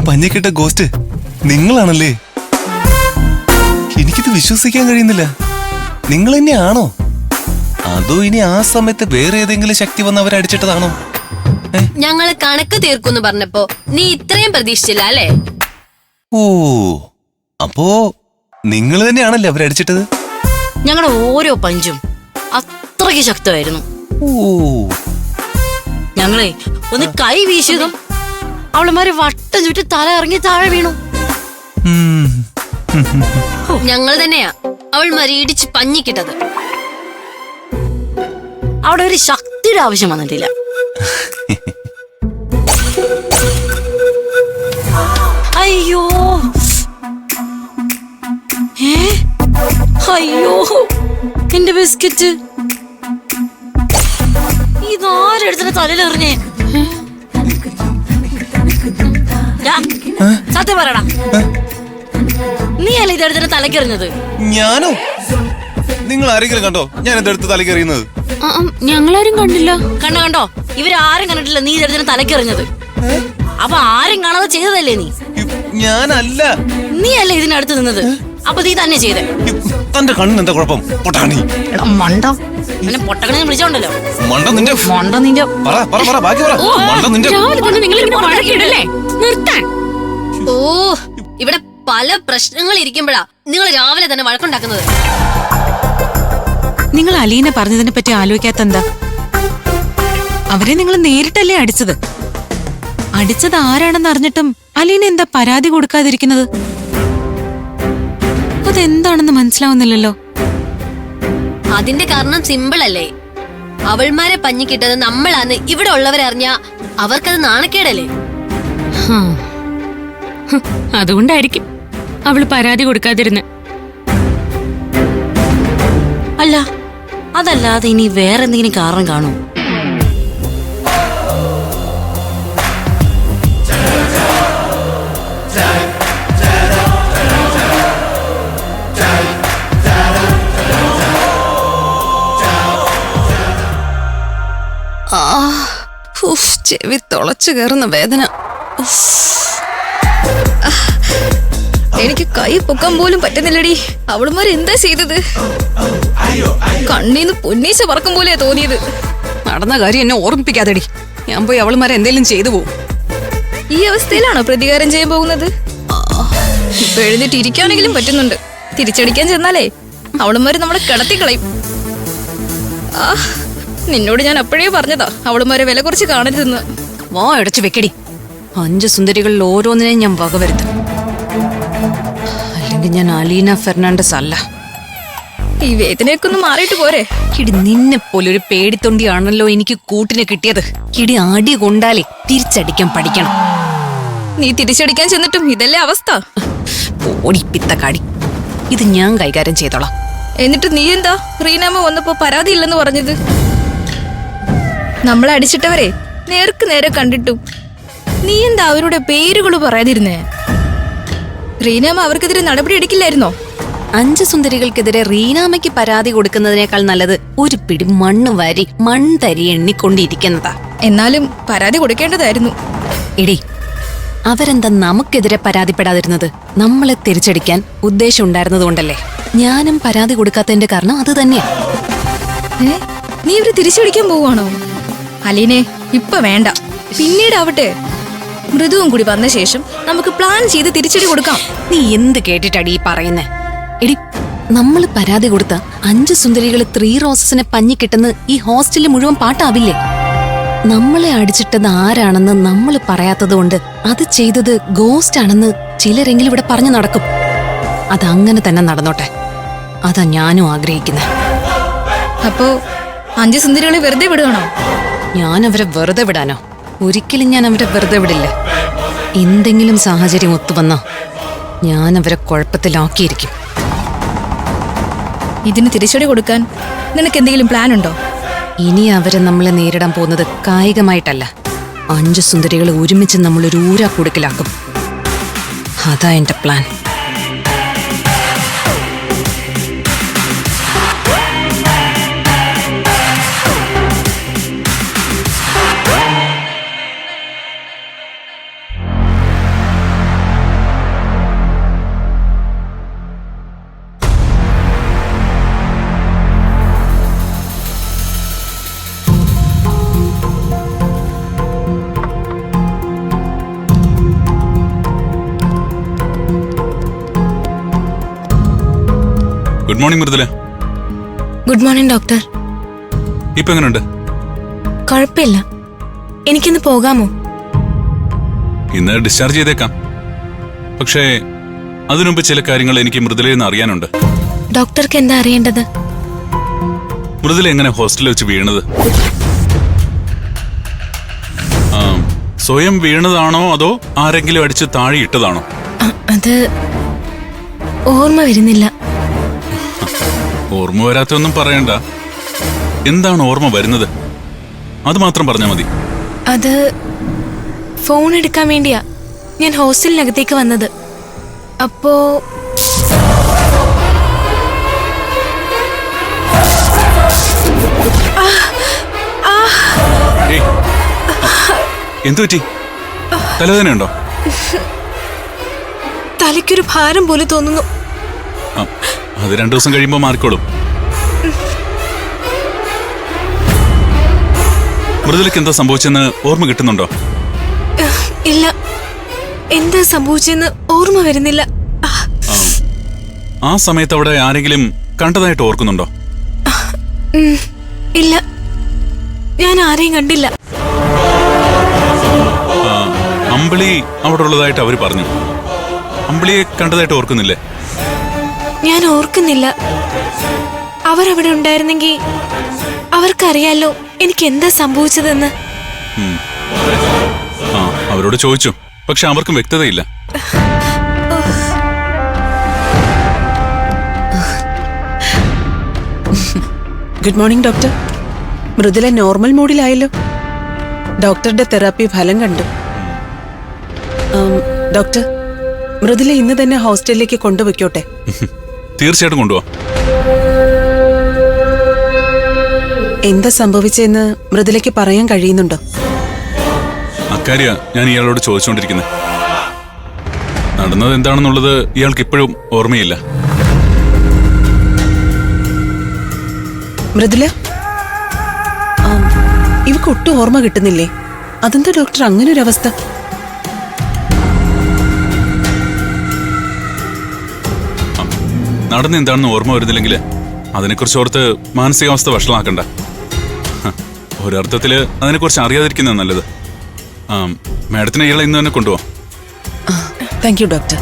പഞ്ഞിക്കിട്ട ghost നിങ്ങളാണല്ലേ? എനിക്കിത് വിശ്വസിക്കാൻ കഴിയുന്നില്ല. നിങ്ങൾ തന്നെയാണോ? അതോ ഇനി ആ സമയത്ത് വേറെ ഏതെങ്കിലും ശക്തി വന്ന് അവരടിച്ചിട്ടതാണോ? ഞങ്ങള് കണക്ക് തീർക്കുന്നു പറഞ്ഞപ്പോ നീ ഇത്രയും പ്രതീക്ഷിച്ചില്ല അല്ലേ? ഓ, അപ്പോ നിങ്ങൾ തന്നെയാണല്ലേ അവരടിച്ചിട്ടത്? ഞങ്ങളുടെ ഓരോ പഞ്ചും അത്രയ്ക്ക് ശക്തമായിരുന്നു. ഓ, ഞങ്ങളെ ഒന്ന് കൈ വീശിയതും അവളുമാര് വട്ടം ചുറ്റി തല ഇറങ്ങി താഴെ വീണു. ഞങ്ങൾ തന്നെയാ അവൾമാരെ ഇടിച്ച് പഞ്ഞിക്കിട്ടത്. അവിടെ ഒരു ശക്തിയുടെ ആവശ്യം വന്നിട്ടില്ല. അയ്യോ അയ്യോ, എന്റെ ബിസ്ക്കറ്റ് ഇതാരെടുത്തിന് തലയിലെറിഞ്ഞേ? സത്യം പറയടാ, നീ അല്ലേ ഇതെടുത്തിന് തലക്കെറിഞ്ഞത്? ഞാനോ? നിങ്ങൾ ആരെങ്കിലും കണ്ടോ ഞാൻ ഇതെടുത്ത് തലക്കെറിയുന്നത്? ഞങ്ങളാരും കണ്ടില്ല. കണ്ടോ, ഇവരാരും കണ്ടിട്ടില്ല നീ ഇതെടുത്തിന് തലക്കെറിഞ്ഞത്. അപ്പൊ ആരും കാണാതെ ചെയ്തതല്ലേ നീ? ഞാനല്ല. നീ അല്ലേ ഇതിനടുത്ത് നിന്നത്? അപ്പൊ നീ തന്നെ ചെയ്തേ. തന്റെ കണ്ണിന് എന്താ കുഴപ്പം? പൊട്ടാണി മണ്ട, എന്നെ പൊട്ടക്കണെ വിളിച്ചോണ്ടല്ലോ. മണ്ട നിന്റെ ബാക്കി പറ. മണ്ട നിന്റെ നിർത്താൻ. ഓ, ഇവിടെ പല പ്രശ്നങ്ങൾ ഇരിക്കുമ്പോഴാ നിങ്ങൾ രാവിലെ തന്നെ വഴക്കുണ്ടാക്കുന്നത്. നിങ്ങൾ അലീനെ പറഞ്ഞതിനെ പറ്റി ആലോചിക്കാത്തെന്താ? അവരെ നിങ്ങൾ നേരിട്ടല്ലേ അടിച്ചത്? അടിച്ചത് ആരാണെന്ന് അറിഞ്ഞിട്ടും അലീന എന്താ പരാതി കൊടുക്കാതിരിക്കുന്നത്? അതെന്താണെന്ന് മനസ്സിലാവുന്നില്ലല്ലോ. അതിന്റെ കാരണം സിമ്പിൾ അല്ലേ? അവൾമാരെ പഞ്ഞിക്കിട്ടത് നമ്മളാന്ന് ഇവിടെ ഉള്ളവരറിഞ്ഞാ അവർക്കത് നാണക്കേടല്ലേ? അതുകൊണ്ടായിരിക്കും അവള് പരാതി കൊടുക്കാതിരുന്ന്. അല്ല, അതല്ലാതെ ഇനി വേറെ എന്തെങ്കിലും കാരണം കാണും? ചെവി തുളച്ചു കയറുന്ന വേദന. എനിക്ക് കൈ പൊക്കാൻ പോലും പറ്റുന്നില്ലടി. അവളുമാർ എന്താ ചെയ്തത്? കണ്ണീന്ന് പൊന്നീച്ച പറക്കും പോലെയാ തോന്നിയത്. നടന്ന കാര്യം എന്നെ ഓർമ്മിപ്പിക്കാതെടി. ഞാൻ പോയി അവളുമാരെ എന്തെങ്കിലും ചെയ്തു പോകും. ഈ അവസ്ഥയിലാണോ പ്രതികാരം ചെയ്യാൻ പോകുന്നത്? ഇപ്പൊ എഴുന്നേറ്റ് ഇരിക്കാനെങ്കിലും പറ്റുന്നുണ്ട്. തിരിച്ചടിക്കാൻ ചെന്നാലേ അവളുമാര് നമ്മളെ കിടത്തിക്കളയും. നിന്നോട് ഞാൻ അപ്പോഴേ പറഞ്ഞതാ അവളുമാരെ വില കുറച്ച് കാണരുതെന്ന്. വാ അടച്ചു വെക്കടി. 5 സുന്ദരികളിൽ ഓരോന്നിനെയും ഞാൻ വകവരുത്തും. അല്ലെങ്കിൽ ഞാൻ അലീന ഫെർണാണ്ടസ് അല്ല. ഈ വേദനയൊക്കെ ഒന്ന് മാറിയിട്ട് പോരെ? കിടി, നിന്നെ പോലൊരു പേടിത്തൊണ്ടിയാണല്ലോ എനിക്ക് കൂട്ടിന് കിട്ടിയത്. കിടി, അടി കൊണ്ടാലേ തിരിച്ചടിക്കാൻ പഠിക്കണം. നീ തിരിച്ചടിക്കാൻ ചെന്നിട്ടും ഇതല്ലേ അവസ്ഥ? ഓടിപ്പിത്തക്കാടി, ഇത് ഞാൻ കൈകാര്യം ചെയ്തോളാം. എന്നിട്ട് നീ എന്താ റീനാമ്മ വന്നപ്പോ പരാതി ഇല്ലെന്ന് പറഞ്ഞത്? നമ്മളെ അടിച്ചിട്ടവരെ നേർക്ക് നേരെ കണ്ടിട്ടും നീ എന്താ അവരുടെ പേരുകള് പറയാതിരുന്നേ? റീനാമ്മ അവർക്കെതിരെ നടപടി എടുക്കില്ലായിരുന്നോ? 5 സുന്ദരികൾക്കെതിരെ റീനാമയ്ക്ക് പരാതി കൊടുക്കുന്നതിനേക്കാൾ നല്ലത് ഒരു പിടി മണ്ണ് വാരി മൺതരി എണ്ണിക്കൊണ്ടിരിക്കുന്നതാ. എന്നാലും പരാതി കൊടുക്കേണ്ടതായിരുന്നു. എടി, അവരെന്താ നമുക്കെതിരെ പരാതിപ്പെടാതിരുന്നത്? നമ്മളെ തിരിച്ചടിക്കാൻ ഉദ്ദേശം ഉണ്ടായിരുന്നതുകൊണ്ടല്ലേ. ഞാനും പരാതി കൊടുക്കാത്തതിന്റെ കാരണം അത് തന്നെയാ. നീ ഇവരെ തിരിച്ചടിക്കാൻ പോവാണോ? അലീനെ, ഇപ്പൊ വേണ്ട, പിന്നീടാവട്ടെ. മൃദുവും കൂടി വന്ന ശേഷം നമുക്ക് പ്ലാൻ ചെയ്ത് തിരിച്ചടി കൊടുക്കാം. നീ എന്ത് കേട്ടിട്ടടി ഈ പറയുന്നേ? എടി, നമ്മൾ പരാതി കൊടുത്ത 5 സുന്ദരികൾ 3 റോസസിനെ പഞ്ഞിക്കിട്ടെന്ന് ഈ ഹോസ്റ്റലിൽ മുഴുവൻ പാട്ടാവില്ലേ? നമ്മളെ അടിച്ചിട്ടത് ആരാണെന്ന് നമ്മൾ പറയാത്തത് കൊണ്ട് അത് ചെയ്തത് ഗോസ്റ്റ് ആണെന്ന് ചിലരെങ്കിലും ഇവിടെ പറഞ്ഞു നടക്കും. അതങ്ങനെ തന്നെ നടന്നോട്ടെ. അതാ ഞാനും ആഗ്രഹിക്കുന്നത്. അപ്പോ 5 സുന്ദരികളെ വെറുതെ വിടുകയാണോ? ഞാൻ അവരെ വെറുതെ വിടാനോ? ഒരിക്കലും ഞാൻ അവരെ വെറുതെ വിടില്ല. എന്തെങ്കിലും സാഹചര്യം ഒത്തുവന്നോ ഞാൻ അവരെ കുഴപ്പത്തിലാക്കിയിരിക്കും. ഇതിന് തിരിച്ചടി കൊടുക്കാൻ നിനക്ക് എന്തെങ്കിലും പ്ലാൻ ഉണ്ടോ? ഇനി അവരെ നമ്മളെ നേരിടാൻ പോകുന്നത് കായികമായിട്ടല്ല. 5 സുന്ദരികളെ ഒരുമിച്ച് നമ്മളൊരു ഊരാക്കുടുക്കിലാക്കും. അതാ എന്റെ plan. Good morning Mridula. Good morning doctor. ഇപ്പൊ എങ്ങനെയുണ്ട്? കുഴപ്പമില്ല. എനിക്കിന്ന് പോകാമോ? ഇന്ന് ഡിസ്ചാർജ് ചെയ്തേക്കാം. പക്ഷേ അതിനുമുമ്പ് ചില കാര്യങ്ങൾ എനിക്ക് മൃദുലയിൽ നിന്ന് അറിയാനുണ്ട്. ഡോക്ടർക്ക് എന്താ അറിയേണ്ടത്? മൃദുല എങ്ങനെ ഹോസ്റ്റലിൽ വെച്ച് വീണത്? സ്വയം വീണതാണോ അതോ ആരെങ്കിലും അടിച്ച് താഴെ ഇട്ടതാണോ? അത് ഓർമ്മ വരുന്നില്ല. ഓർമ്മ വരാത്തൊന്നും പറയണ്ട. എന്താണ് ഓർമ്മ വരുന്നത്? അത് മാത്രം പറഞ്ഞാൽ മതി. അത് ഫോൺ എടുക്കാൻ വേണ്ടിയാ ഞാൻ ഹോസ്റ്റലിനകത്തേക്ക് വന്നത്. അപ്പോ എന്തു പറ്റി? തലവേദനയുണ്ടോ? തലയ്ക്കൊരു ഭാരം പോലെ തോന്നുന്നു. അത് 2 ദിവസം കഴിയുമ്പോൾ മാറിക്കോളും. മൃദുലയ്ക്ക് എന്താ സംഭവിച്ചെന്ന് ഓർമ്മ കിട്ടുന്നുണ്ടോ? ഇല്ല, എന്താ സംഭവിച്ചെന്ന് ഓർമ്മ വരുന്നില്ല. ആ സമയത്ത് അവിടെ ആരെങ്കിലും കണ്ടതായിട്ട് ഓർക്കുന്നുണ്ടോ? ഇല്ല, ഞാൻ ആരെയും കണ്ടില്ല. അമ്പിളി അവിടെ ഉള്ളതായിട്ട് അവര് പറഞ്ഞു. അമ്പിളിയെ കണ്ടതായിട്ട് ഓർക്കുന്നില്ലേ? ഞാൻ ഓർക്കുന്നില്ല. അവരവിടെ ഉണ്ടായിരുന്നെങ്കിൽ അവർക്കറിയാലോ എനിക്ക് എന്താ സംഭവിച്ചതെന്ന്. അവരോട് ചോദിച്ചു, പക്ഷെ അവർക്കും വ്യക്തതയില്ല. Good morning doctor. Mridula normal മൂഡിലായല്ലോ. ഡോക്ടറുടെ തെറാപ്പി ഫലം കണ്ടു. ഡോക്ടർ, മൃദുല ഇന്ന് തന്നെ ഹോസ്റ്റലിലേക്ക് കൊണ്ടുവയ്ക്കോട്ടെ? തീർച്ചയായിട്ടും കൊണ്ടുപോവാ. എന്താ സംഭവിച്ചെന്ന് മൃദുലയ്ക്ക് പറയാൻ കഴിയുന്നുണ്ടോ? അക്കാര്യ ഞാൻ ഇയാളോട് ചോദിച്ചുകൊണ്ടിരിക്കുന്നത്. നടന്നത് എന്താണെന്നുള്ളത് ഇയാൾക്ക് ഇപ്പോഴും ഓർമ്മയില്ല. മൃദുല, ഇവക്ക് ഒട്ടും ഓർമ്മ കിട്ടുന്നില്ലേ? അതെന്താ ഡോക്ടർ അങ്ങനെ ഒരു അവസ്ഥ? നടന്ന എന്താണെന്ന് ഓർമ്മ വരുന്നില്ലെങ്കിൽ അതിനെക്കുറിച്ച് ഓർത്ത് മാനസികാവസ്ഥ വഷളാക്കണ്ട. ഒരർത്ഥത്തില് അതിനെക്കുറിച്ച് അറിയാതിരിക്കുന്നത് നല്ലത്. മാഡത്തിനെ ഇയാളെ ഇന്ന് തന്നെ കൊണ്ടുപോവാം. Thank you doctor.